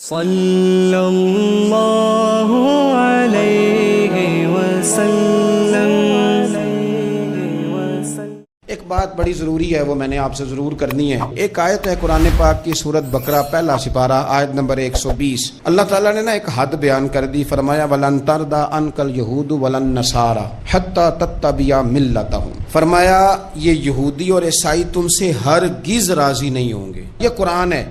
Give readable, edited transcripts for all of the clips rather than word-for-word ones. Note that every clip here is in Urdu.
صلی اللہ علیہ وسلم۔ ایک بات بڑی ضروری ہے، وہ میں نے آپ سے ضرور کرنی ہے۔ ایک آیت ہے قرآن پاک کی سورۃ بقرہ پہلا سپارہ آیت نمبر 120۔ اللہ تعالیٰ نے ایک حد بیان کر دی، فرمایا وَلَن تَرْضَىٰ عَنْكَ الْيَهُودُ وَلَا النَّصَارَىٰ حَتَّىٰ تَتَّبِعَ مِلَّتَهُمْ۔ فرمایا یہ یہودی اور عیسائی تم سے ہرگز راضی نہیں ہوں گے۔ یہ قرآن ہے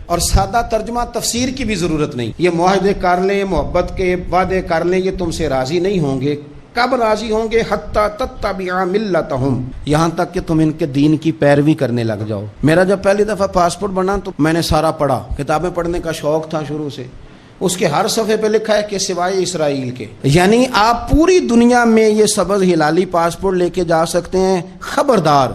اور سادہ ترجمہ تفسیر کی بھی ضرورت نہیں۔ یہ معاہدے کر لیں، محبت کے وعدے کر لیں، یہ تم سے راضی نہیں ہوں گے۔ کب راضی ہوں گے؟ حتی تتبع ملتہم، یہاں تک کہ تم ان کے دین کی پیروی کرنے لگ جاؤ۔ میرا جب پہلی دفعہ پاسپورٹ بنا تو میں نے سارا پڑھا، کتابیں پڑھنے کا شوق تھا شروع سے۔ اس کے ہر صفحے پہ لکھا ہے کہ سوائے اسرائیل کے، یعنی آپ پوری دنیا میں یہ سبز ہلالی پاسپورٹ لے کے جا سکتے ہیں، خبردار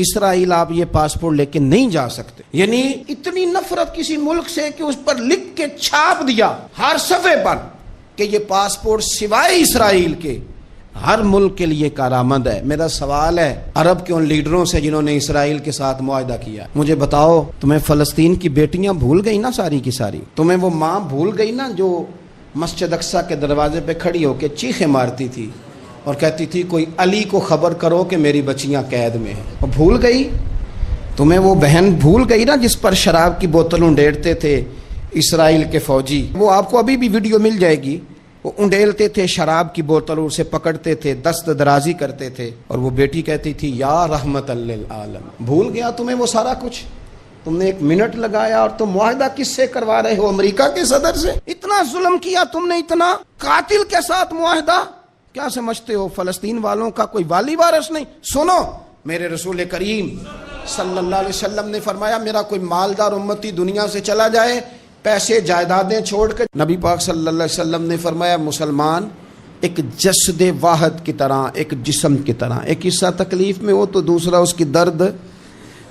اسرائیل آپ یہ پاسپورٹ لے کے نہیں جا سکتے۔ یعنی اتنی نفرت کسی ملک سے کہ اس پر لکھ کے چھاپ دیا ہر صفحے پر کہ یہ پاسپورٹ سوائے اسرائیل کے ہر ملک کے لیے کارآمد ہے۔ میرا سوال ہے عرب کے ان لیڈروں سے جنہوں نے اسرائیل کے ساتھ معاہدہ کیا، مجھے بتاؤ تمہیں فلسطین کی بیٹیاں بھول گئی نا ساری کی ساری؟ تمہیں وہ ماں بھول گئی نا جو مسجد اقصیٰ کے دروازے پہ کھڑی ہو کے چیخیں مارتی تھی اور کہتی تھی کوئی علی کو خبر کرو کہ میری بچیاں قید میں ہیں؟ وہ بھول گئی؟ تمہیں وہ بہن بھول گئی نا جس پر شراب کی بوتل انڈیڑتے تھے اسرائیل کے فوجی؟ وہ آپ کو ابھی بھی ویڈیو مل جائے گی۔ وہ انڈیلتے تھے شراب کی بوتل، اسے پکڑتے تھے، دست درازی کرتے تھے، اور وہ بیٹی کہتی تھی یا رحمت للعالم۔ بھول گیا تمہیں وہ سارا کچھ؟ تم نے 1 منٹ لگایا اور تم معاہدہ کس سے کروا رہے ہو؟ امریکہ کے صدر سے؟ اتنا ظلم کیا تم نے، اتنا قاتل کے ساتھ معاہدہ؟ کیا سمجھتے ہو فلسطین والوں کا کوئی والی وارث نہیں؟ سنو، میرے رسول کریم صلی اللہ علیہ وسلم نے فرمایا میرا کوئی مالدار امتی دنیا سے چلا جائے، پیسے جائیدادیں چھوڑ کر، نبی پاک صلی اللہ علیہ وسلم نے فرمایا مسلمان ایک جسد واحد کی طرح، ایک جسم کی طرح، ایک حصہ تکلیف میں ہو تو دوسرا اس کی درد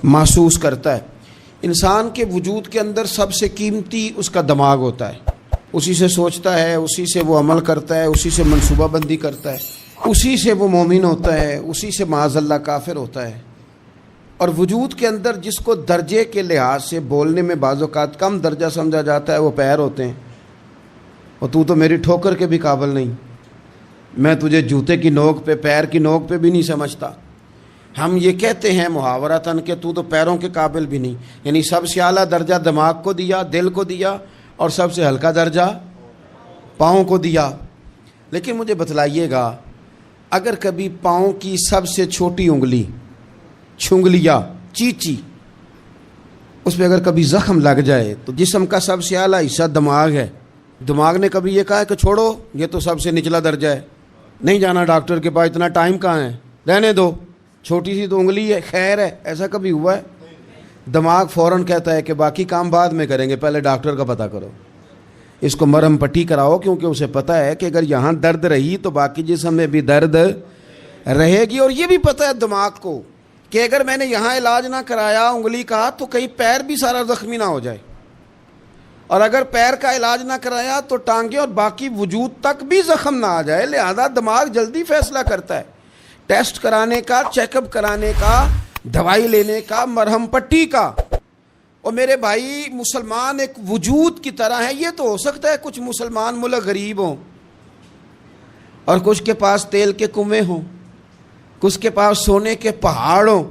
محسوس کرتا ہے۔ انسان کے وجود کے اندر سب سے قیمتی اس کا دماغ ہوتا ہے، اسی سے سوچتا ہے، اسی سے وہ عمل کرتا ہے، اسی سے منصوبہ بندی کرتا ہے، اسی سے وہ مومن ہوتا ہے، اسی سے معاذ اللہ کافر ہوتا ہے۔ اور وجود کے اندر جس کو درجے کے لحاظ سے بولنے میں بعض اوقات کم درجہ سمجھا جاتا ہے وہ پیر ہوتے ہیں۔ اور تو میری ٹھوکر کے بھی قابل نہیں، میں تجھے جوتے کی نوک پہ، پیر کی نوک پہ بھی نہیں سمجھتا۔ ہم یہ کہتے ہیں محاورتاً کہ تو پیروں کے قابل بھی نہیں، یعنی سب سے اعلیٰ درجہ دماغ کو دیا، دل کو دیا، اور سب سے ہلکا درجہ پاؤں کو دیا۔ لیکن مجھے بتلائیے گا اگر کبھی پاؤں کی سب سے چھوٹی انگلی، چھنگلیا، چیچی، اس پہ اگر کبھی زخم لگ جائے تو جسم کا سب سے اعلیٰ حصہ دماغ ہے، دماغ نے کبھی یہ کہا ہے کہ چھوڑو یہ تو سب سے نچلا درجہ ہے، نہیں جانا ڈاکٹر کے پاس، اتنا ٹائم کہاں ہے، رہنے دو، چھوٹی سی تو انگلی ہے، خیر ہے؟ ایسا کبھی ہوا ہے؟ دماغ فوراً کہتا ہے کہ باقی کام بعد میں کریں گے، پہلے ڈاکٹر کا پتہ کرو، اس کو مرہم پٹی کراؤ، کیونکہ اسے پتہ ہے کہ اگر یہاں درد رہی تو باقی جسم میں بھی درد رہے گی۔ اور یہ بھی پتہ ہے دماغ کو کہ اگر میں نے یہاں علاج نہ کرایا انگلی کا تو کہیں پیر بھی سارا زخمی نہ ہو جائے، اور اگر پیر کا علاج نہ کرایا تو ٹانگیں اور باقی وجود تک بھی زخم نہ آ جائے۔ لہذا دماغ جلدی فیصلہ کرتا ہے، ٹیسٹ کرانے کا، چیک اپ کرانے کا، دوائی لینے کا، مرہم پٹی کا۔ اور میرے بھائی مسلمان ایک وجود کی طرح ہے۔ یہ تو ہو سکتا ہے کچھ مسلمان ملک غریب ہوں اور کچھ کے پاس تیل کے کنویں ہوں، کچھ کے پاس سونے کے پہاڑ ہوں،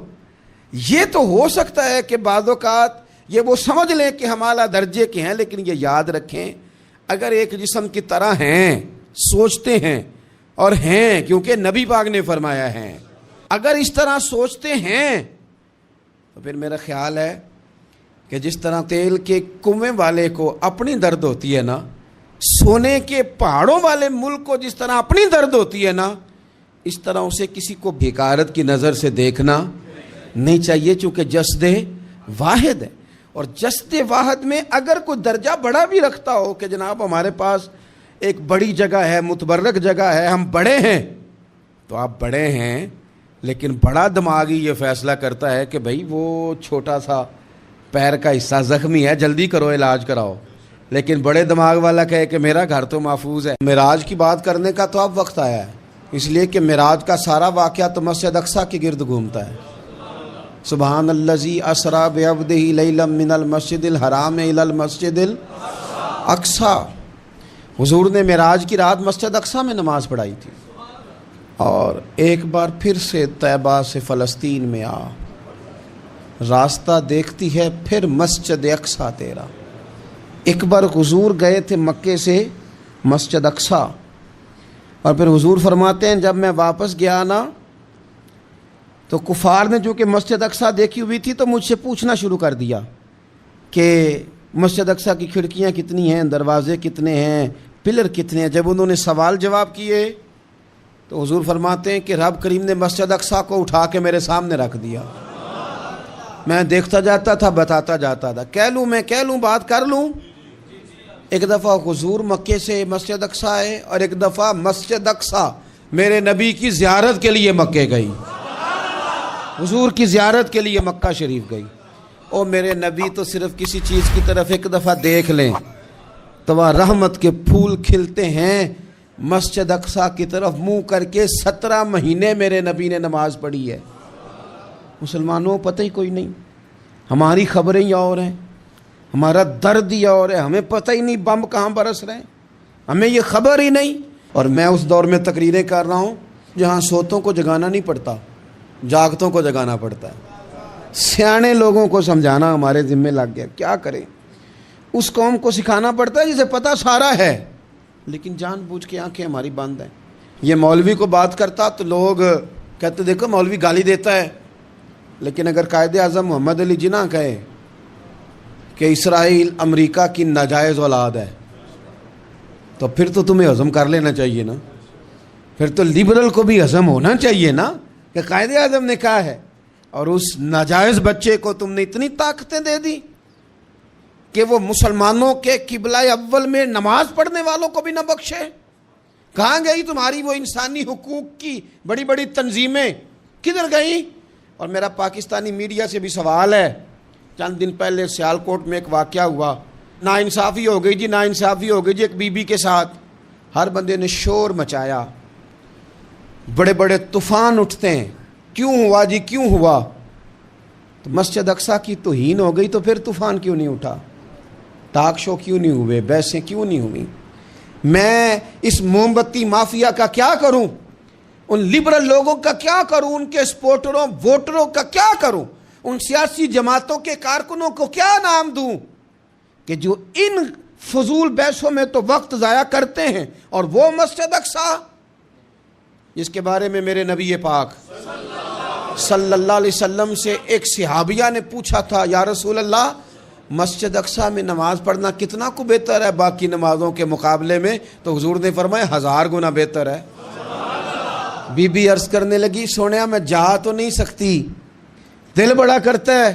یہ تو ہو سکتا ہے کہ بعض اوقات یہ وہ سمجھ لیں کہ ہم اعلیٰ درجے کے ہیں، لیکن یہ یاد رکھیں اگر ایک جسم کی طرح ہیں، سوچتے ہیں اور ہیں، کیونکہ نبی پاک نے فرمایا ہے، اگر اس طرح سوچتے ہیں تو پھر میرا خیال ہے کہ جس طرح تیل کے کنویں والے کو اپنی درد ہوتی ہے نا، سونے کے پہاڑوں والے ملک کو جس طرح اپنی درد ہوتی ہے نا، اس طرح اسے کسی کو بھیکارت کی نظر سے دیکھنا نہیں چاہیے، چونکہ جسد واحد ہے۔ اور جسد واحد میں اگر کوئی درجہ بڑا بھی رکھتا ہو کہ جناب ہمارے پاس ایک بڑی جگہ ہے، متبرک جگہ ہے، ہم بڑے ہیں، تو آپ بڑے ہیں، لیکن بڑا دماغی یہ فیصلہ کرتا ہے کہ بھائی وہ چھوٹا سا پیر کا حصہ زخمی ہے، جلدی کرو علاج کراؤ، لیکن بڑے دماغ والا کہے کہ میرا گھر تو محفوظ ہے۔ معراج کی بات کرنے کا تو اب وقت آیا ہے، اس لیے کہ معراج کا سارا واقعہ تو مسجد اقصیٰ کے گرد گھومتا ہے۔ سبحان الذی اسریٰ بعبدہ لیلا من المسجد الحرام الی المسجد اقصی، حضور نے معراج کی رات مسجد اقصی میں نماز پڑھائی تھی، اور ایک بار پھر سے طیبہ سے فلسطین میں آ، راستہ دیکھتی ہے پھر مسجد اقصی تیرا۔ ایک بار حضور گئے تھے مکے سے مسجد اقصی، اور پھر حضور فرماتے ہیں جب میں واپس گیا نا تو کفار نے جو کہ مسجد اقصی دیکھی ہوئی تھی تو مجھ سے پوچھنا شروع کر دیا کہ مسجد اقصی کی کھڑکیاں کتنی ہیں، دروازے کتنے ہیں، پلر کتنے ہیں۔ جب انہوں نے سوال جواب کیے تو حضور فرماتے ہیں کہ رب کریم نے مسجد اقصی کو اٹھا کے میرے سامنے رکھ دیا، میں دیکھتا جاتا تھا، بتاتا جاتا تھا، کہہ لوں بات کر لوں۔ ایک دفعہ حضور مکے سے مسجد اقصی آئے، اور ایک دفعہ مسجد اقصی میرے نبی کی زیارت کے لیے مکے گئی، حضور کی زیارت کے لیے مکہ شریف گئی۔ اور میرے نبی تو صرف کسی چیز کی طرف ایک دفعہ دیکھ لیں تو وہاں رحمت کے پھول کھلتے ہیں۔ مسجد اقصی کی طرف منہ کر کے 17 مہینے میرے نبی نے نماز پڑھی ہے۔ مسلمانوں پتہ ہی کوئی نہیں، ہماری خبریں ہی اور ہیں، ہمارا درد ہی اور ہے، ہمیں پتہ ہی نہیں بم کہاں برس رہے ہیں، ہمیں یہ خبر ہی نہیں۔ اور میں اس دور میں تقریریں کر رہا ہوں جہاں سوتوں کو جگانا نہیں پڑتا، جاگتوں کو جگانا پڑتا ہے۔ سیانے لوگوں کو سمجھانا ہمارے ذمہ لگ گیا، کیا کریں؟ اس قوم کو سکھانا پڑتا ہے جسے پتہ سارا ہے، لیکن جان بوجھ کے آنکھیں ہماری بند ہیں۔ یہ مولوی کو بات کرتا تو لوگ کہتے دیکھو مولوی گالی دیتا ہے، لیکن اگر قائد اعظم محمد علی جناح کہے کہ اسرائیل امریکہ کی ناجائز اولاد ہے تو پھر تو تمہیں ہضم کر لینا چاہیے نا، پھر تو لبرل کو بھی ہضم ہونا چاہیے نا کہ قائد اعظم نے کہا ہے، اور اس ناجائز بچے کو تم نے اتنی طاقتیں دے دی کہ وہ مسلمانوں کے قبلہ اول میں نماز پڑھنے والوں کو بھی نہ بخشے۔ کہاں گئی تمہاری وہ انسانی حقوق کی بڑی بڑی تنظیمیں، کدھر گئیں؟ اور میرا پاکستانی میڈیا سے بھی سوال ہے، چند دن پہلے سیالکوٹ میں ایک واقعہ ہوا، ناانصافی ہو گئی جی، ناانصافی ہو گئی جی ایک بی بی کے ساتھ۔ ہر بندے نے شور مچایا، بڑے بڑے طوفان اٹھتے ہیں، کیوں ہوا جی کیوں ہوا؟ تو مسجد اقصی کی توہین ہو گئی تو پھر طوفان کیوں نہیں اٹھا؟ ٹاک شو کیوں نہیں ہوئے؟ بحثیں کیوں نہیں ہوئی؟ میں اس موم بتی مافیا کا کیا کروں؟ ان لبرل لوگوں کا کیا کروں؟ ان کے سپورٹروں ووٹروں کا کیا کروں؟ ان سیاسی جماعتوں کے کارکنوں کو کیا نام دوں کہ جو ان فضول بحثوں میں تو وقت ضائع کرتے ہیں، اور وہ مسجد اقصی جس کے بارے میں میرے نبی پاک صلی اللہ علیہ وسلم سے ایک صحابیہ نے پوچھا تھا، یا رسول اللہ مسجد اقصی میں نماز پڑھنا کتنا کو بہتر ہے باقی نمازوں کے مقابلے میں؟ تو حضور نے فرمایا 1000 گنا بہتر ہے۔ بی بی عرض کرنے لگی، سونیا میں جا تو نہیں سکتی، دل بڑا کرتا ہے۔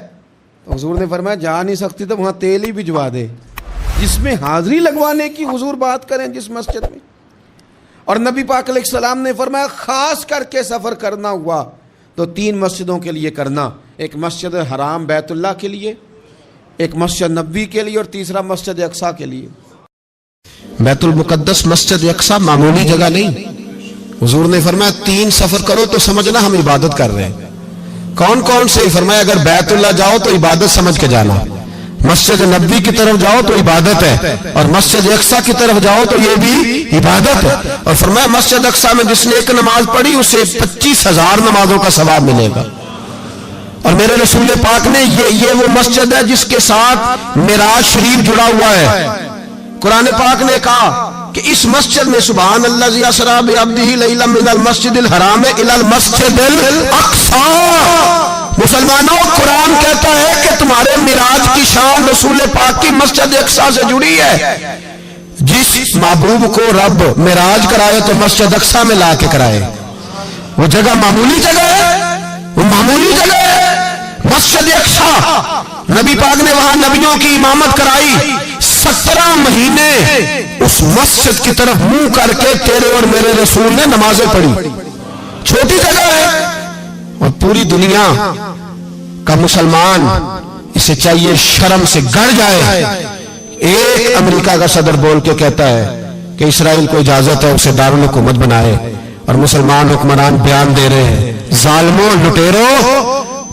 تو حضور نے فرمایا جا نہیں سکتی تو وہاں تیل ہی بھجوا دے، جس میں حاضری لگوانے کی حضور بات کریں جس مسجد میں۔ اور نبی پاک علیہ السلام نے فرمایا خاص کر کے سفر کرنا ہوا تو 3 مسجدوں کے لیے کرنا، ایک مسجد حرام بیت اللہ کے لیے، ایک مسجد نبوی کے لیے، اور تیسرا مسجد اقصی کے لیے۔ بیت المقدس مسجد اقصی معمولی جگہ نہیں، حضور نے فرمایا 3 سفر کرو تو سمجھنا ہم عبادت کر رہے ہیں۔ کون کون سے؟ فرمایا اگر بیت اللہ جاؤ تو عبادت سمجھ کے جانا، مسجد نبوی کی طرف جاؤ تو عبادت ہے، اور مسجد اقصی کی طرف جاؤ تو یہ بھی عبادت ہے۔ اور فرمایا مسجد اقصی میں جس نے ایک نماز پڑھی اسے 25,000 نمازوں کا ثواب ملے گا۔ اور میرے رسول پاک نے یہ وہ مسجد ہے جس کے ساتھ معراج شریف جڑا ہوا ہے۔ قرآن پاک نے کہا کہ اس مسجد میں سبحان الذی اسری بعبدہ لیلا من المسجد الحرام الی المسجد الاقصی۔ مسلمانوں قرآن کہتا ہے کہ تمہارے معراج کی شان رسول پاک کی مسجد اقصی سے جڑی ہے۔ جس محبوب کو رب معراج کرائے تو مسجد اقصی میں لا کے کرائے۔ وہ جگہ معمولی جگہ ہے، وہ معمولی جگہ ہے مسجد اقصی۔ نبی پاک نے وہاں نبیوں کی امامت کرائی، 17 مہینے اس مسجد کی طرف منہ کر کے تیرے اور میرے رسول نے نمازیں پڑھی۔ چھوٹی جگہ ہے، اور پوری دنیا کا مسلمان اسے چاہیے شرم سے گڑ جائے۔ ایک امریکہ کا صدر بول کے کہتا ہے کہ اسرائیل کو اجازت ہے اسے دارالحکومت بنائے، اور مسلمان حکمران بیان دے رہے ہیں ظالموں لٹیروں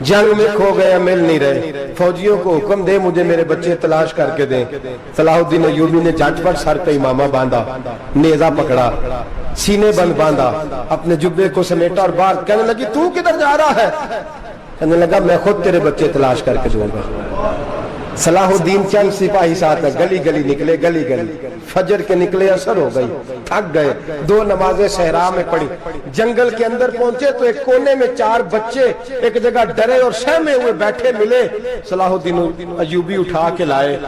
جنگ میں کھو گئے مل نہیں رہے، فوجیوں کو حکم دے مجھے میرے بچے تلاش کر کے دیں۔ صلاح الدین ایوبی نے جھٹ پٹ سر پہ امامہ باندھا، نیزہ پکڑا، سینے بند باندھا، اپنے جبے کو سمیٹا اور باہر کہنے لگی تو کدھر جا رہا ہے؟ کہنے لگا میں خود تیرے بچے تلاش کر کے دوں گا۔ صلاح الدین چند سپاہی ساتھ میں گلی گلی نکلے، گلی گلی فجر کے نکلے، اثر ہو گئی، تھک گئے، 2 نمازیں صحرا میں پڑھی، جنگل کے اندر پہنچے تو ایک کونے میں 4 بچے ایک جگہ ڈرے اور سہمے ہوئے بیٹھے ملے۔ صلاح الدین ایوبی اٹھا کے لائے،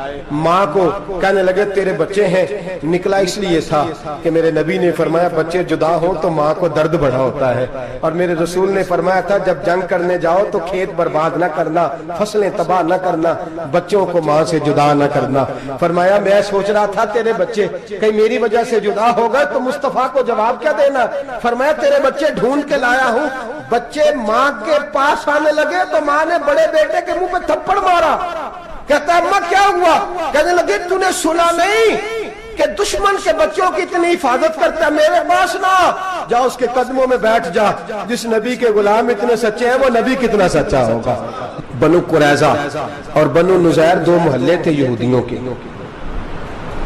ماں کو کہنے لگے تیرے بچے ہیں۔ نکلا اس لیے تھا کہ میرے نبی نے فرمایا بچے جدا ہوں تو ماں کو درد بڑا ہوتا ہے، اور میرے رسول نے فرمایا تھا جب جنگ کرنے جاؤ تو کھیت برباد نہ کرنا، فصلیں تباہ نہ کرنا، بچوں کو ماں سے جدا نہ کرنا۔ فرمایا میں سوچ رہا تھا تیرے بچے کہیں میری وجہ سے جدا ہو گئے تو مصطفیٰ کو جواب کیا دینا؟ فرمایا تیرے بچے ڈھونڈ کے لایا ہوں۔ بچے ماں کے پاس آنے لگے تو ماں نے بڑے بیٹے کے منہ پہ تھپڑ مارا، کہتا ہے اماں کیا ہوا؟ کہنے لگے تو نے سنا نہیں کہ دشمن کے بچوں کی اتنی حفاظت کرتا ہے؟ میرے پاس نہ جا، اس کے قدموں میں بیٹھ جا، جس نبی کے غلام اتنے سچے ہیں وہ نبی کتنا سچا ہوگا۔ بنو قریظہ اور بنو نذیر 2 محلے تھے یہودیوں کے۔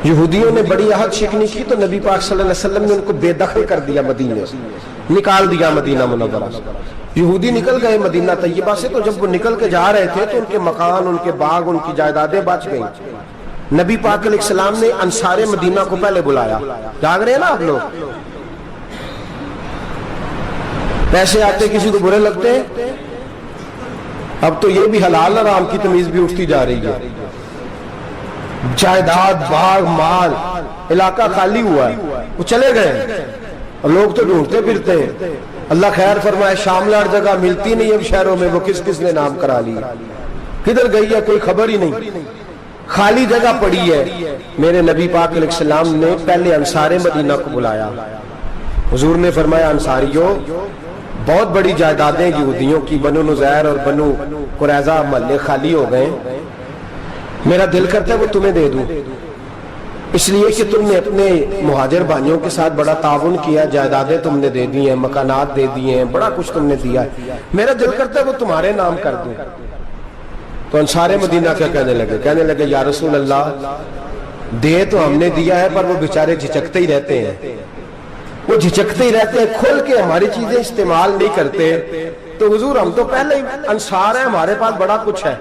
یہودیوں نے بڑی عہد شکنی کی تو نبی پاک صلی اللہ علیہ وسلم نے ان کو بے دخل کر دیا، مدینے سے نکال دیا، مدینہ منورہ سے۔ یہودی نکل گئے مدینہ طیبہ سے، تو جب وہ نکل کے جا رہے تھے تو ان کے مکان، ان کے باغ، ان کی جائیدادیں بچ گئیں۔ نبی پاک علیہ السلام نے انصار مدینہ کو پہلے بلایا، جاگ رہے ہیں نا آپ لوگ؟ پیسے آتے کسی کو برے لگتے ہیں؟ اب تو یہ بھی حلال حرام کی تمیز بھی اٹھتی جا رہی ہے۔ جائیداد، باغ، مال، علاقہ خالی ہوا ہے، وہ چلے گئے، اور لوگ تو ڈھونڈتے پھرتے ہیں۔ اللہ خیر فرمائے، شاملہ ہر جگہ ملتی نہیں اب شہروں میں، وہ کس کس نے نام کرا لی، کدھر گئی ہے کوئی خبر ہی نہیں، خالی جگہ پڑی ہے۔ میرے نبی پاک علیہ السلام نے پہلے انصار مدینہ کو بلایا، حضور نے فرمایا انصاریوں بہت بڑی جائیدادیں یہودیوں کی، بنو نذیر اور بنو قریظہ محلے خالی ہو گئے، میرا دل کرتا ہے وہ تمہیں دے دوں، اس لیے کہ تم نے اپنے مہاجر بھائیوں کے ساتھ بڑا تعاون کیا، جائیدادیں تم نے دے دی ہیں، مکانات دے دی ہیں، بڑا کچھ تم نے دیا ہے، میرا دل کرتا ہے وہ تمہارے نام کر دوں۔ تو انصار مدینہ کیا کہنے لگے یا رسول اللہ دے تو ہم نے دیا ہے پر وہ بیچارے جھچکتے ہی رہتے ہیں، وہ جھچکتے ہی رہتے ہیں، کھول کے ہماری چیزیں استعمال نہیں کرتے۔ تو حضور ہم تو پہلے انصار ہیں، ہمارے پاس بڑا کچھ ہے،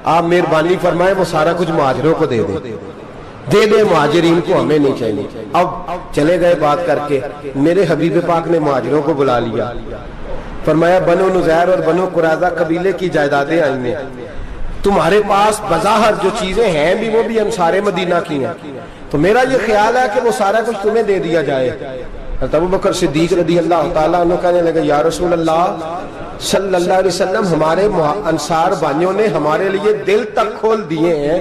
آپ مہربانی فرمائیں وہ سارا کچھ مہاجروں کو دے دے مہاجرین کو، ہمیں نہیں چاہیے۔ اب چلے گئے بات کر کے، میرے حبیب پاک نے مہاجروں کو بلا لیا، فرمایا بنو نذیر اور بنو قریظہ قبیلے کی جائیدادیں آئی ہیں، تمہارے پاس بظاہر جو چیزیں ہیں بھی وہ بھی انصار مدینہ کی ہیں، تو میرا یہ خیال ہے کہ وہ سارا کچھ تمہیں دے دیا جائے۔ حضرت ابوبکر صدیق رضی اللہ تعالیٰ عنہ کہنے لگے یا رسول اللہ صلی اللہ علیہ وسلم ہمارے انصار بھائیوں نے ہمارے لیے دل تک کھول دیے ہیں،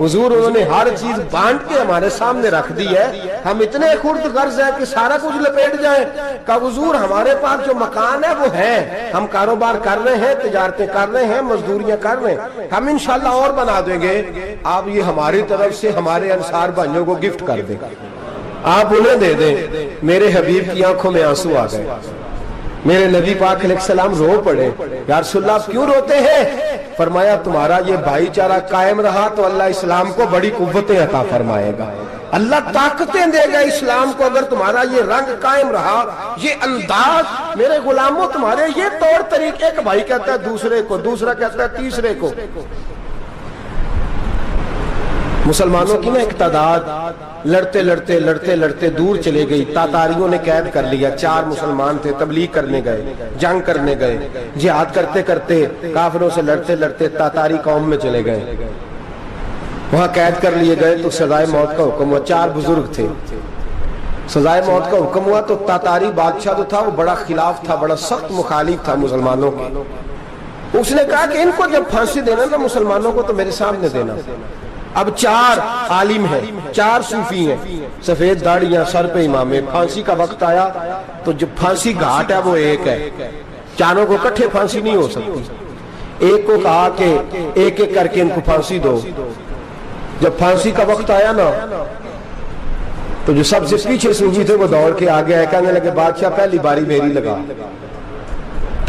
حضور انہوں نے ہر چیز بانٹ کے ہمارے سامنے رکھ دی ہے، ہم اتنے خرد غرض ہیں کہ سارا کچھ لپیٹ جائیں۔ کہا حضور ہمارے پاس جو مکان ہے وہ ہے، ہم کاروبار کر رہے ہیں، تجارتیں کر رہے ہیں، مزدوریاں کر رہے ہیں، ہم انشاءاللہ اور بنا دیں گے، آپ یہ ہماری طرف سے ہمارے انصار بھائیوں کو گفٹ کر دیں، آپ انہیں دے دیں۔ میرے حبیب کی آنکھوں میں آنسو آ گئے، میرے نبی پاک علیہ السلام رو پڑے، یا رسول اللہ آپ کیوں روتے ہیں؟ فرمایا تمہارا یہ بھائی چارہ قائم رہا تو اللہ اسلام کو بڑی قوتیں عطا فرمائے گا، اللہ طاقتیں دے گا اسلام کو، اگر تمہارا یہ رنگ قائم رہا، یہ انداز، میرے غلاموں تمہارے یہ طور طریقے، ایک بھائی کہتا ہے دوسرے کو، دوسرا کہتا ہے تیسرے کو۔ مسلمانوں کی نا ایک تعداد لڑتے لڑتے لڑتے لڑتے دور چلے گئی، تاتاریوں نے قید کر لیا، 4 مسلمان تھے، تبلیغ کرنے گئے، جنگ کرنے گئے، جہاد کرتے کرتے کافروں سے لڑتے لڑتے تاتاری قوم میں چلے گئے، وہاں قید کر لیے گئے تو سزائے موت کا حکم ہوا، 4 بزرگ تھے، سزائے موت کا حکم ہوا تو تاتاری بادشاہ جو تھا وہ بڑا خلاف تھا، بڑا سخت مخالف تھا مسلمانوں کے، اس نے کہا کہ ان کو جب پھانسی دینا نا مسلمانوں کو تو میرے سامنے دینا۔ اب 4 عالم ہیں، 4 صوفی ہیں، سفید داڑیاں، سر پہ امامے، پھانسی کا وقت آیا تو جو پھانسی گھاٹ ہے وہ ایک ہے، چاروں کو کٹھے پھانسی نہیں ہو سکتی، ایک کو کہا کہ ایک ایک کر کے ان کو پھانسی دو۔ جب پھانسی کا وقت آیا نا تو جو سب سے پیچھے صوفی تھے وہ دوڑ کے آگے آئے، کہنے لگے بادشاہ پہلی باری میری لگا،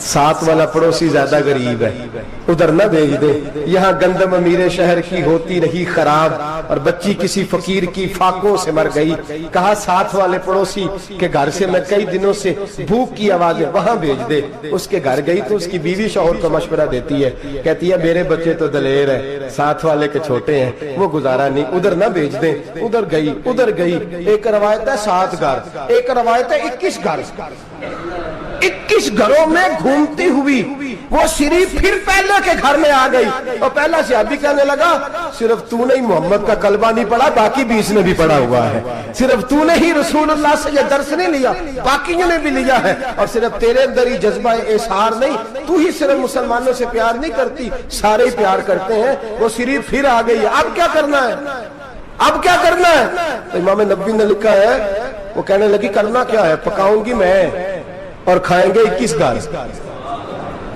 ساتھ والا پڑوسی زیادہ غریب ہے، ادھر نہ بھیج دے. یہاں گندم امیر شہر کی ہوتی رہی خراب اور بچی کسی فقیر کی فاقوں سے مر گئی. کہا ساتھ والے پڑوسی کے گھر سے میں کئی دنوں سے بھوک کی آوازیں، وہاں بھیج دے. اس کے گھر گئی تو اس کی بیوی شوہر کو مشورہ دیتی ہے، کہتی ہے میرے بچے تو دلیر ہیں، ساتھ والے کے چھوٹے ہیں، وہ گزارا نہیں، ادھر نہ بھیج دیں. ادھر گئی. ایک روایت ہے 7 گھر، ایک روایت ہے 21 گھر. 21 گھروں میں گھومتی ہوئی وہ سری پھر پہلے کے گھر میں آ گئی اور پہلا صحابی کہنے لگا صرف تو نے محمد کا کلمہ نہیں پڑھا، باقی 20 نے بھی پڑھا ہوا ہے. صرف تو نے ہی رسول اللہ سے یہ درس نہیں لیا، باقیوں نے بھی لیا ہے. اور صرف تیرے اندر ہی جذبہ احسار نہیں، تو ہی صرف مسلمانوں سے پیار نہیں کرتی، سارے ہی پیار کرتے ہیں. وہ سری پھر آ گئی. اب کیا کرنا ہے؟ اب کیا کرنا ہے؟ تو امام نبوی نے لکھا ہے، وہ کہنے لگی کرنا کیا ہے، پکاؤں گی میں اور کھائیں گے 21 گھر.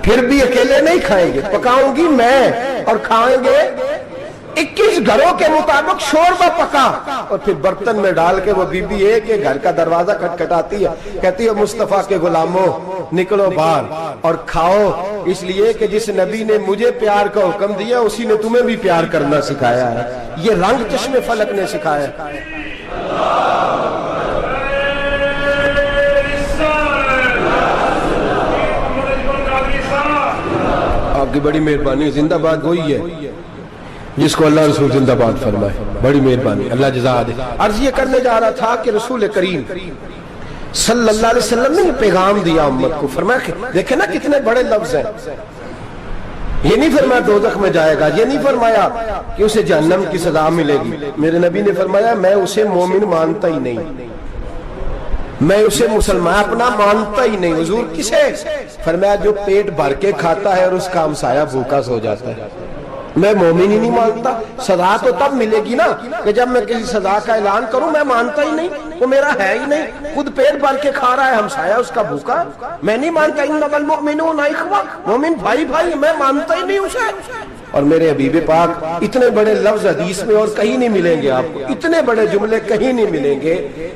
پھر بھی اکیلے نہیں کھائیں گے، پکاؤں گی میں اور کھائیں گے 21 گھروں کے مطابق شوربہ پکا اور پھر برتن میں ڈال کے وہ بی بی ایک ایک گھر کا دروازہ کھٹکھٹاتی ہے، کہتی ہے مصطفیٰ کے غلاموں نکلو باہر اور کھاؤ، اس لیے کہ جس نبی نے مجھے پیار کا حکم دیا اسی نے تمہیں بھی پیار کرنا سکھایا ہے. یہ رنگ چشم فلک نے سکھایا ہے. آپ کی بڑی مہربانی. زندہ باد وہی ہے جس کو اللہ رسول زندہ باد فرمائے. بڑی مہربانی، اللہ جزا دے. عرض یہ کرنے جا رہا تھا کہ رسول کریم صلی اللہ علیہ وسلم نے پیغام دیا امت کو. فرمایا دیکھیں نا کتنے بڑے لفظ ہیں. یہ نہیں فرمایا دوزخ میں جائے گا، یہ نہیں فرمایا کہ اسے جہنم کی سزا ملے گی. میرے نبی نے فرمایا میں اسے مومن مانتا ہی نہیں، میں اسے مسلمان اپنا مانتا ہی نہیں. حضور کسے؟ فرمایا جو پیٹ بھر کے کھاتا ہے اور اس کا ہمسایہ بھوکا سو جاتا ہے. میں مومن ہی نہیں مانتا. سزا تو تب ملے گی نا کہ جب میں کسی سزا کا اعلان کروں. میں مانتا ہی نہیں، وہ میرا ہے ہی نہیں. خود پیٹ بھر کے کھا رہا ہے، ہمسایہ اس کا بھوکا. میں نہیں مانتا انما المؤمنون اخوہ، مومن بھائی بھائی، میں مانتا ہی نہیں اسے. اور میرے حبیب پاک اتنے بڑے لفظ حدیث میں اور کہیں نہیں ملیں گے آپ کو، اتنے بڑے جملے کہیں نہیں ملیں گے.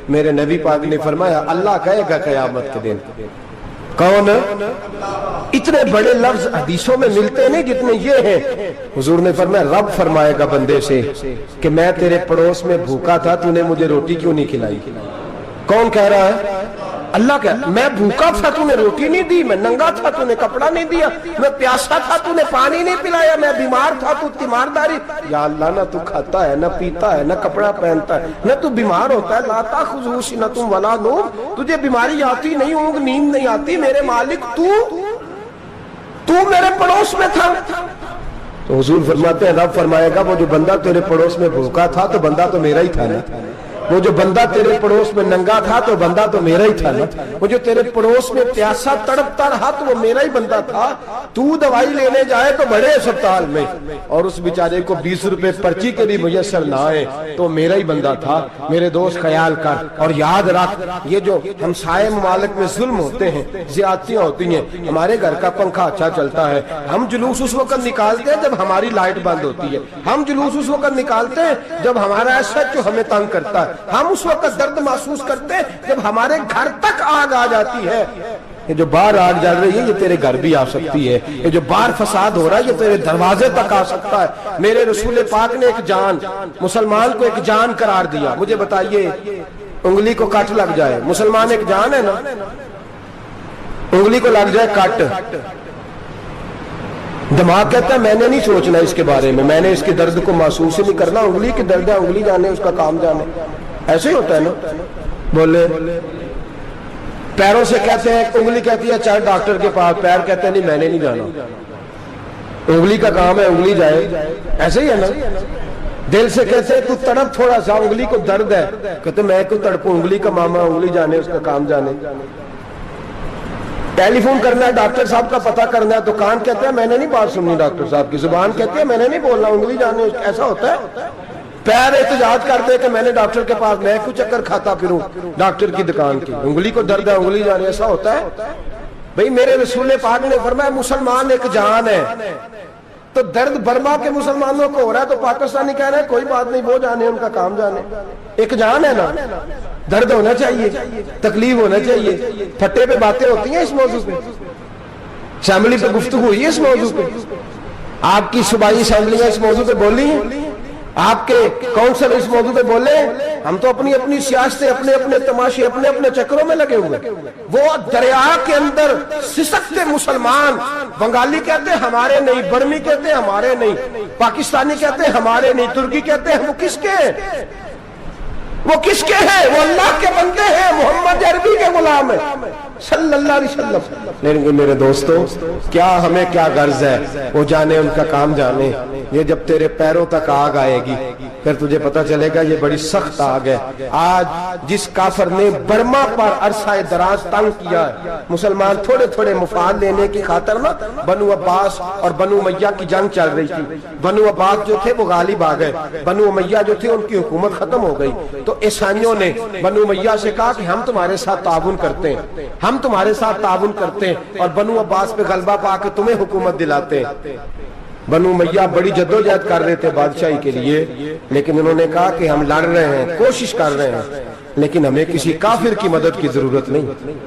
میرے نبی پاک نے فرمایا اللہ کہے گا قیامت کے دن کون؟ اتنے بڑے لفظ حدیثوں میں ملتے نہیں جتنے یہ ہیں. حضور نے فرمایا رب فرمائے گا بندے سے کہ میں تیرے پڑوس میں بھوکا تھا، تو نے مجھے روٹی کیوں نہیں کھلائی؟ کون کہہ رہا ہے؟ اللہ کہہ میں بھوکا تھا تو نے روٹی نہیں دی، میں ننگا تھا تو نے کپڑا نہیں دیا، میں پیاسا تھا تو نے پانی نہیں پلایا، میں بیمار تھا تو تیمارداری. یا اللہ نہ تو کھاتا ہے، نہ پیتا ہے، نہ کپڑا پہنتا ہے، نہ تو بیمار ہوتا ہے. لا تاخذہ سنۃ ولا نوم، تجھے بیماری آتی نہیں، اونگ نیند نہیں آتی. میرے مالک تو میرے پڑوس میں تھا. تو حضور فرماتے ہیں رب فرمائے گا وہ جو بندہ تیرے پڑوس میں بھوکا تھا تو بندہ تو میرا ہی تھا نا. وہ جو بندہ تیرے پڑوس میں ننگا تھا تو بندہ تو میرا ہی تھا نا. وہ جو تیرے پڑوس میں پیاسا تڑپتا رہا تو وہ میرا ہی بندہ تھا. تو دوائی لینے جائے تو بڑے اسپتال میں اور اس بیچارے کو 20 روپے پرچی کے بھی میسر نہ آئے تو میرا ہی بندہ تھا. میرے دوست خیال کر اور یاد رکھ یہ جو ہمسائے ممالک میں ظلم ہوتے ہیں، زیادتیاں ہوتی ہیں. ہمارے گھر کا پنکھا اچھا چلتا ہے، ہم جلوس اس وقت نکالتے ہیں جب ہماری لائٹ بند ہوتی ہے. ہم جلوس اس وقت نکالتے ہیں جب ہمارا ایسا جو ہمیں تنگ کرتا ہے. ہم اس وقت درد محسوس کرتے ہیں جب ہمارے گھر تک آگ آ جاتی ہے. یہ جو باہر آگ جل رہی ہے یہ تیرے گھر بھی آ سکتی ہے. یہ جو باہر فساد ہو رہا ہے یہ تیرے دروازے تک آ سکتا ہے. میرے رسول پاک نے ایک جان، مسلمان کو ایک جان قرار دیا. مجھے بتائیے انگلی کو کٹ لگ جائے، مسلمان ایک جان ہے نا، انگلی کو لگ جائے کٹ، دماغ کہتا ہے میں نے نہیں سوچنا اس کے بارے میں نے اس کے درد کو محسوس ہی نہیں کرنا. انگلی کی درد ہے، انگلی جانے اس کا کام جانے. ایسے ہی ہوتا ہے نا. بولے پیروں سے کہتے ہیں، انگلی کہتی ہے چل ڈاکٹر کے پاس، پیر کہتے ہیں نہیں میں نے نہیں جانا، انگلی کا کام ہے انگلی جائے. ایسے ہی ہے نا. دل سے کہتے ہیں تو تڑپ تھوڑا سا، انگلی کو درد ہے، کہتے میں کو تڑپوں، انگلی کا ماما، انگلی جانے اس کا کام جانے. ٹیلی فون کرنا ہے ڈاکٹر صاحب کا پتہ کرنا ہے، دکان کہتے ہیں میں نے نہیں بات سننی ڈاکٹر صاحب کی، زبان کہتے ہیں میں نے نہیں بولنا، انگلی جانے. ایسا ہوتا ہے. پیر احتجاج کرتے کہ میں نے ڈاکٹر کے پاس، میں کچھ چکر کھاتا پھروں ڈاکٹر کی دکان کی، انگلی کو درد ہے انگلی جانے. ایسا ہوتا ہے بھئی. میرے رسول پاک نے فرمایا مسلمان ایک جان ہے. تو درد برما کے مسلمانوں کو ہو رہا ہے تو پاکستانی کہہ رہے ہیں کوئی بات نہیں، وہ جانے ان کا کام جانے. ایک جان ہے نا. درد ہونا چاہیے، تکلیف ہونا چاہیے. پھٹے پہ باتیں ہوتی ہیں اس موضوع پہ. اسمبلی پہ گفتگو ہوئی ہے اس موضوع پہ؟ آپ کی صوبائی اسمبلیاں اس موضوع پہ بولی ہیں؟ آپ کے کونسل اس موضوع پہ بولے؟ ہم تو اپنی اپنی سیاستیں، اپنے اپنے تماشے، اپنے اپنے چکروں میں لگے ہوئے. وہ دریا کے اندر سسکتے مسلمان، بنگالی کہتے ہیں ہمارے نہیں، برمی کہتے ہیں ہمارے نہیں، پاکستانی کہتے ہیں ہمارے نہیں، ترکی کہتے ہیں. وہ کس کے ہیں؟ وہ کس کے ہیں؟ وہ اللہ کے بندے ہیں، محمد عربی کے غلام ہیں صلی اللہ علیہ وسلم. لیکن میرے دوستو، کیا ہمیں کیا غرض ہے؟ وہ جانے، ان کا کام جانے. یہ جب تیرے پیروں تک آگ آئے گی پھر تجھے پتا چلے گا یہ بڑی سخت آگ ہے. آج جس کافر نے برما پر عرصہ دراز تنگ کیا ہے، مسلمان تھوڑے تھوڑے مفاد لینے کی خاطر نا، بنو عباس اور بنو امیہ کی جنگ چل رہی تھی. بنو عباس جو تھے وہ غالب آ گئے، بنو امیہ جو تھے ان کی حکومت ختم ہو گئی. تو عیسائیوں نے بنو امیہ سے کہا کہ ہم تمہارے ساتھ تعاون کرتے ہیں، ہم تمہارے ساتھ تعاون کرتے ہیں اور بنو عباس پہ غلبہ پا کے تمہیں حکومت دلاتے ہیں. بنو امیہ بڑی جدوجہد کر رہے تھے بادشاہی کے لیے، لیکن انہوں نے کہا کہ ہم لڑ رہے ہیں، کوشش کر رہے ہیں، لیکن ہمیں کسی کافر کی مدد کی ضرورت نہیں.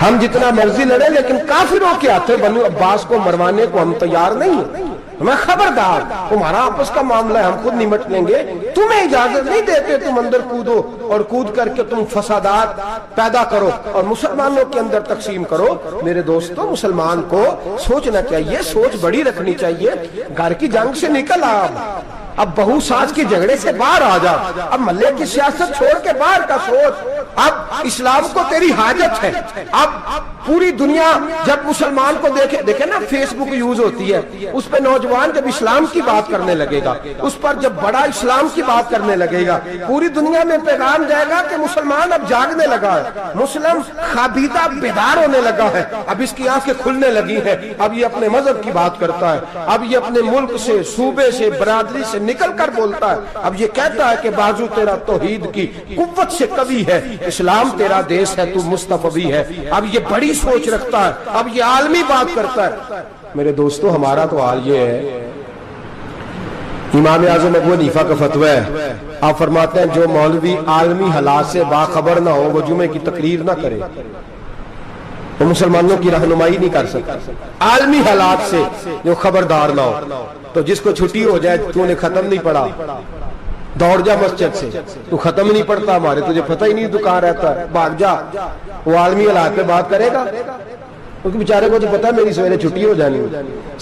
ہم جتنا مرضی لڑیں لیکن کافروں کے ہاتھوں بنو عباس کو مروانے کو ہم تیار نہیں ہیں. ہمیں خبردار، تمہارا آپس کا معاملہ ہے، ہم خود نمٹ لیں گے، تمہیں اجازت نہیں دیتے تم اندر کودو اور کود کر کے تم فسادات پیدا کرو اور مسلمانوں کے اندر تقسیم کرو. میرے دوستو، مسلمان کو سوچنا چاہیے، سوچ بڑی رکھنی چاہیے. گھر کی جنگ سے نکل آ، اب بہو ساس کے جھگڑے سے باہر آ جا، اب محلے کی سیاست چھوڑ کے باہر کا سوچ. اب اسلام کو تیری حاجت ہے. اب پوری دنیا جب مسلمان کو دیکھے نا، فیس بک یوز ہوتی ہے، اس پہ نوجوان جب اسلام کی بات کرنے لگے گا، اس پر جب بڑا اسلام کی بات کرنے لگے گا، پوری دنیا میں پیغام جائے گا کہ مسلمان اب جاگنے لگا ہے، مسلم خوابیدہ بیدار ہونے لگا ہے، اب اس کی آنکھیں کھلنے لگی ہیں، اب یہ اپنے مذہب کی بات کرتا ہے، اب یہ اپنے ملک سے، صوبے سے، برادری سے نکل کر بولتا ہے. اب یہ کہتا ہے کہ بازو تیرا توحید کی قوت سے کبھی ہے، اسلام تیرا دیس ہے، تو مصطفی ہے. اب یہ بڑی سوچ رکھتا ہے، اب یہ عالمی بات کرتا ہے. میرے دوستو، ہمارا تو حال یہ ہے. امام اعظم ابو حنیفہ کا فتویٰ ہے، آپ فرماتے ہیں جو مولوی عالمی حالات سے باخبر نہ ہو وہ جمعے کی تقریر نہ کرے، وہ مسلمانوں کی رہنمائی نہیں کر سکتا. عالمی حالات سے جو خبردار نہ ہو، تو جس کو چھٹی ہو جائے، تو نے ختم نہیں پڑھا، دوڑ جا مسجد سے. تو ختم نہیں پڑھتا ہمارے، تجھے پتہ ہی نہیں تو کہاں رہتا ہے، بھاگ جا. وہ عالمی حالات پہ بات کرے گا، کیونکہ بیچارے کو تو پتہ ہے میری سویرے چھٹی ہو جانی.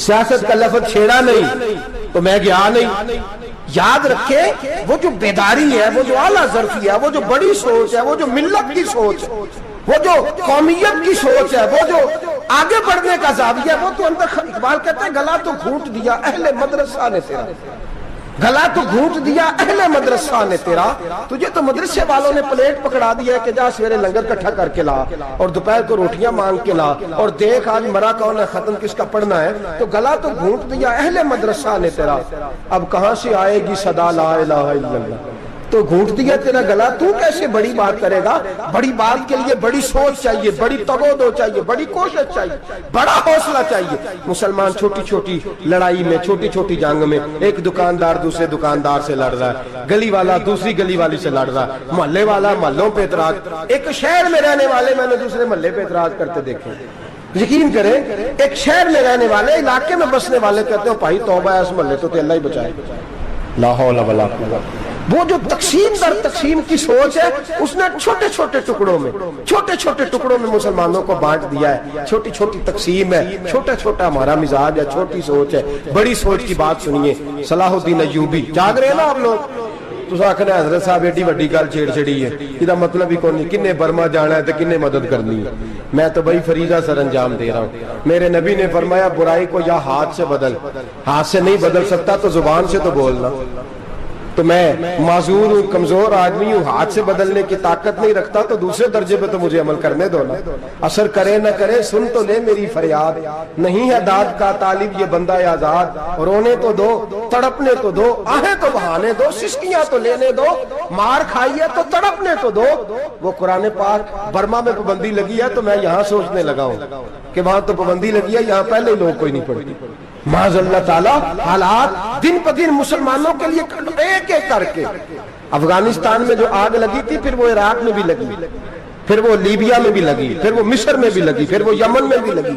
سیاست کا لفظ چھیڑا نہیں تو میں گیا نہیں. یاد رکھے، وہ جو بیداری ہے، وہ جو اعلیٰ ظرفی ہے، وہ جو بڑی سوچ ہے، وہ جو ملت کی سوچ ہے، وہ جو قومیت کی سوچ ہے، وہ جو آگے بڑھنے کا زاویہ ہے، وہ تو اندر. اقبال کہتے ہیں گلا تو گھونٹ دیا اہل مدرسہ نے تیرا، گلا تو گھونٹ دیا اہل مدرسہ نے تیرا. تجھے تو مدرسے والوں نے پلیٹ پکڑا دیا ہے کہ جا سویرے لنگر کٹھا کر کے لا اور دوپہر کو روٹیاں مانگ کے لا اور دیکھ آج مرا کون ہے، ختم کس کا پڑھنا ہے. تو گلا تو گھونٹ دیا اہل مدرسہ نے تیرا، اب کہاں سے آئے گی صدا لا الہ الا اللہ. تو گھونٹ دیا تیرا گلا، تو کیسے بڑی بات کرے گا؟ بڑی بات کے لیے بڑی سوچ چاہیے، بڑی تگودو چاہیے، بڑی کوشش چاہیے، بڑا حوصلہ چاہیے. مسلمان چھوٹی چھوٹی لڑائی میں، چھوٹی چھوٹی جنگ میں، ایک دکاندار دوسرے دکاندار سے لڑ رہا ہے، گلی والا دوسری گلی والی سے لڑ رہا ہے، محلے والا محلوں پہ اعتراض. ایک شہر میں رہنے والے میں نے دوسرے محلے پہ اعتراض کرتے دیکھے. یقین کریں، ایک شہر میں رہنے والے، علاقے میں بسنے والے کہتے ہیں بھائی توبہ ہے، اس محلے تو اللہ ہی بچائے. لا حول ولا قوت. وہ جو تقسیم در تقسیم کی سوچ ہے، اس نے چھوٹے چھوٹے ٹکڑوں میں مسلمانوں کو بانٹ دیا ہے. چھوٹی چھوٹی تقسیم ہے، چھوٹا چھوٹا ہمارا مزاج ہے، چھوٹی سوچ ہے. بڑی سوچ کی بات سنیے. صلاح الدین ایوبی، جاگ رہے ہیں نا آپ لوگ؟ تو آخر حضرت صاحب ایڈی وڈی گل چھیڑ چھڑی ہے، یہ مطلب ہی کون نہیں، کنے برما جانا ہے تو کنے مدد کرنی ہے. میں تو بھائی فریضہ سر انجام دے رہا ہوں. میرے نبی نے فرمایا برائی کو یا ہاتھ سے بدل، ہاتھ سے نہیں بدل سکتا تو زبان سے تو بولنا. تو میں معذور ہوں، کمزور آدمی ہوں، ہاتھ سے بدلنے کی طاقت نہیں رکھتا، تو دوسرے درجے پہ تو مجھے عمل کرنے دو نا. اثر کرے نہ کرے سن تو لے میری فریاد، نہیں ہے داد کا طالب یہ بندہ آزاد. رونے تو دو، تڑپنے تو دو، آہیں تو بہانے دو، سسکیاں تو لینے دو، مار کھائیے تو تڑپنے تو دو. وہ قرآن پاک برما میں پابندی لگی ہے تو میں یہاں سوچنے لگا ہوں کہ وہاں تو پابندی لگی ہے، یہاں پہلے لوگ کوئی نہیں پڑھتی. معاذ اللہ تعالی حالات دن پہ دن مسلمانوں کے لیے ایک ایک کر کے. افغانستان میں جو آگ لگی تھی، پھر وہ عراق میں بھی لگی، پھر وہ لیبیا میں بھی لگی، پھر وہ مصر میں بھی لگی، پھر وہ یمن میں بھی لگی.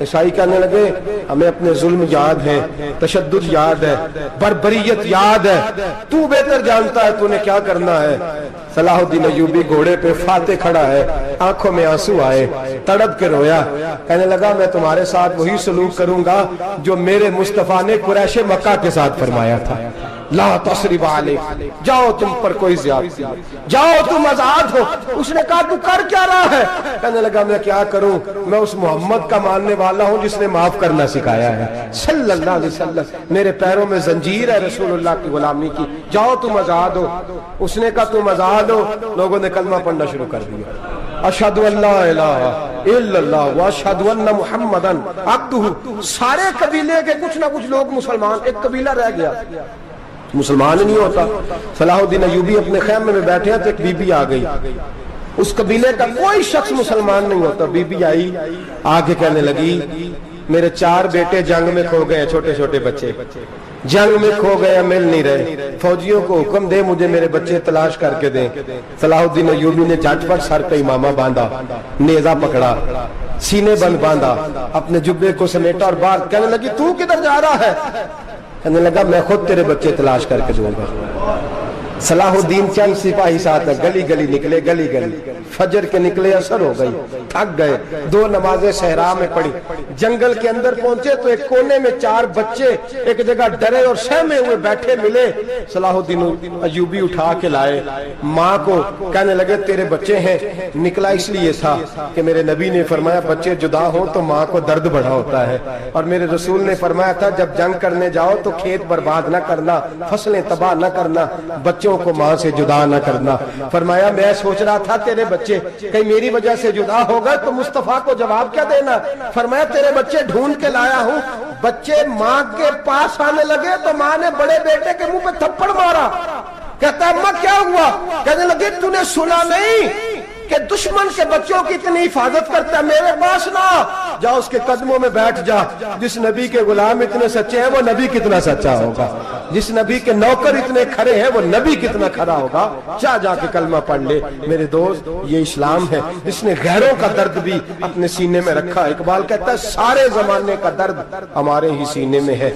عیسائی کہنے لگے ہمیں اپنے ظلم یاد ہے، تشدد یاد ہے، بربریت یاد ہے، تو بہتر جانتا ہے تو نے کیا کرنا ہے۔ صلاح الدین ایوبی گھوڑے پہ فاتح کھڑا ہے، آنکھوں میں آنسو آئے، تڑپ کے رویا، کہنے لگا میں تمہارے ساتھ وہی سلوک کروں گا جو میرے مصطفیٰ نے قریش مکہ کے ساتھ فرمایا تھا، لا تصریب علیک، جاؤ تم پر کوئی زیادتی، جاؤ تم آزاد ہو۔ اس نے کہا تو کر کیا رہا ہے؟ کہنے لگا میں کیا کروں، میں اس محمد کا ماننے والا ہوں جس نے معاف کرنا سکھایا ہے صلی اللہ علیہ وسلم، میرے پیروں میں زنجیر ہے رسول اللہ کی غلامی کی، جاؤ تم آزاد ہو۔ اس نے کہا تم آزاد ہو، لوگوں نے کلمہ پڑھنا شروع کر دیا، اشہد ان لا الہ الا اللہ واشہد ان محمدن عبدہ۔ سارے قبیلے کے کچھ نہ کچھ لوگ مسلمان، ایک قبیلہ رہ گیا مسلمان نہیں ہوتا۔ صلاح الدین ایوبی اپنے خیمے میں بیٹھے ہیں تو ایک بی بی آ گئی، اس قبیلے کا کوئی شخص مسلمان نہیں ہوتا۔ بی بی آئی، آگے کہنے لگی میرے 4 بیٹے جنگ میں کھو گئے، چھوٹے چھوٹے بچے جنگ میں کھو گئے، مل نہیں رہے، فوجیوں کو حکم دے مجھے میرے بچے تلاش کر کے دیں۔ صلاح الدین ایوبی نے جھٹ پٹ سر پہ امامہ باندھا، نیزہ پکڑا، سینے بند باندھا، اپنے جبے کو سمیٹا اور باہر کہنے لگی تو کدھر جا رہا ہے؟ کہنے لگا میں خود تیرے بچے تلاش کر کے دوں گا۔ صلاح الدین چند سپاہی ساتھ گلی گلی نکلے، گلی گلی فجر کے نکلے، اثر ہو گئی، تھک گئے، 2 نمازیں صحرا میں پڑھی، جنگل کے اندر پہنچے تو ایک کونے میں 4 بچے ایک جگہ ڈرے اور سہمے ہوئے بیٹھے ملے۔ صلاح الدین ایوبی اٹھا کے لائے، ماں کو کہنے لگے تیرے بچے ہیں۔ نکلا اس لیے تھا کہ میرے نبی نے فرمایا بچے جدا ہوں تو ماں کو درد بڑا ہوتا ہے، اور میرے رسول نے فرمایا تھا جب جنگ کرنے جاؤ تو کھیت برباد نہ کرنا، فصلیں تباہ نہ کرنا، بچوں کو ماں سے جدا نہ کرنا۔ فرمایا میں سوچ رہا تھا تیرے بچے کہیں میری وجہ سے جدا ہو گئے تو مصطفیٰ کو جواب کیا دینا۔ فرمایا تیرے بچے ڈھونڈ کے لایا ہوں۔ بچے ماں کے پاس آنے لگے تو ماں نے بڑے بیٹے کے منہ پہ تھپڑ مارا، کہتا اماں کیا ہوا؟ کہنے لگے تو نے سنا نہیں کہ دشمن کے بچوں کی اتنی حفاظت کرتا ہے، میرے پاس نہ جا، اس کے قدموں میں بیٹھ جا۔ جس نبی کے غلام اتنے سچے ہیں وہ نبی کتنا سچا ہوگا، جس نبی کے نوکر اتنے کھڑے ہیں وہ نبی کتنا کھڑا ہوگا، جا کے کلمہ پڑھ لے۔ میرے دوست یہ اسلام ہے جس نے غیروں کا درد بھی اپنے سینے میں رکھا۔ اقبال کہتا ہے سارے زمانے کا درد ہمارے ہی سینے میں ہے،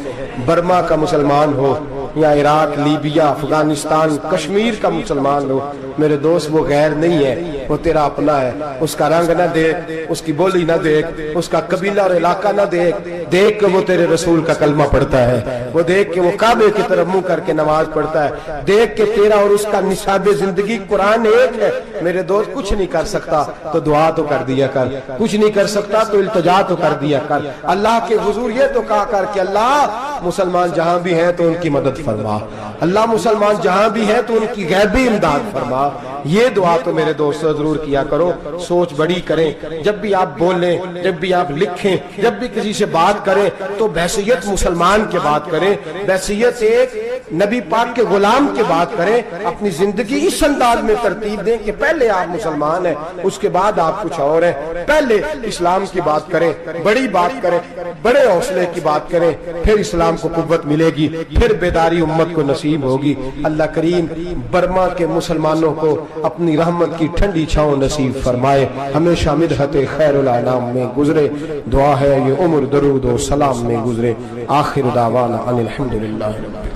برما کا مسلمان ہو یا عراق، لیبیا، افغانستان، کشمیر کا مسلمان ہو، میرے دوست وہ غیر نہیں ہے، وہ تیرا اپنا ہے۔ اس کا رنگ نہ دیکھ، اس کی بولی نہ دیکھ، اس کا قبیلہ اور علاقہ نہ دیکھ، دیکھ کہ وہ تیرے رسول کا کلمہ پڑھتا ہے، وہ دیکھ کہ وہ کعبے کی طرف منہ کر کے نماز پڑھتا ہے، دیکھ کہ تیرا اور اس کا نصاب زندگی قرآن ایک ہے۔ میرے دوست کچھ نہیں کر سکتا تو دعا تو کر دیا کر، کچھ نہیں کر سکتا تو التجا تو کر دیا کر، اللہ کے حضور یہ تو کہا کر کہ اللہ مسلمان جہاں بھی ہیں تو ان کی مدد فرما، اللہ مسلمان جہاں بھی ہیں تو ان کی غیبی امداد فرما۔ یہ دعا تو میرے دوست ضرور کیا کرو، سوچ بڑی کریں، جب بھی آپ بولیں، جب بھی آپ لکھیں، جب بھی کسی سے بات کریں تو بحیثیت مسلمان کے بات کریں، بحیثیت ایک نبی پاک کے غلام کے بات کریں، اپنی زندگی اس انداز میں ترتیب دیں کہ پہلے آپ مسلمان ہیں، اس کے بعد آپ کچھ اور ہیں، پہلے اسلام کی بات کریں، بڑی بات کریں، بڑے حوصلے کی بات کریں، پھر اسلام کو قوت ملے گی، پھر بیداری امت کو نصیب ہوگی۔ اللہ کریم برما کے مسلمانوں کو اپنی رحمت کی ٹھنڈی چھاؤں نصیب فرمائے، ہمیشہ مدحت خیر الانام میں گزرے، دعا ہے یہ عمر درود و سلام میں گزرے۔ آخر دعوانا ان الحمدللہ رب العالمین۔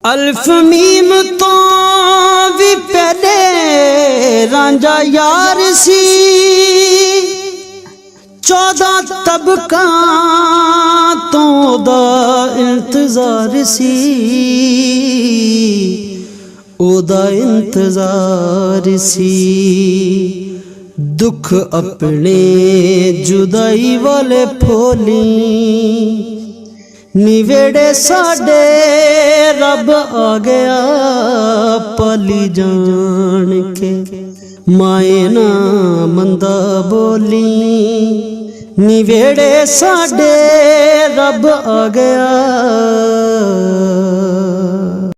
الف میم تو بھی پہلے رانجا یار سی، 14 طبقہ تو دا انتظار سی، او دا انتظار سی، دکھ اپنے جدائی والے پھولی، نیویڑے ساڈے رب آ گیا پالی جان کے، مائے نا مندہ بولی، نیویڑے ساڈے رب آ گیا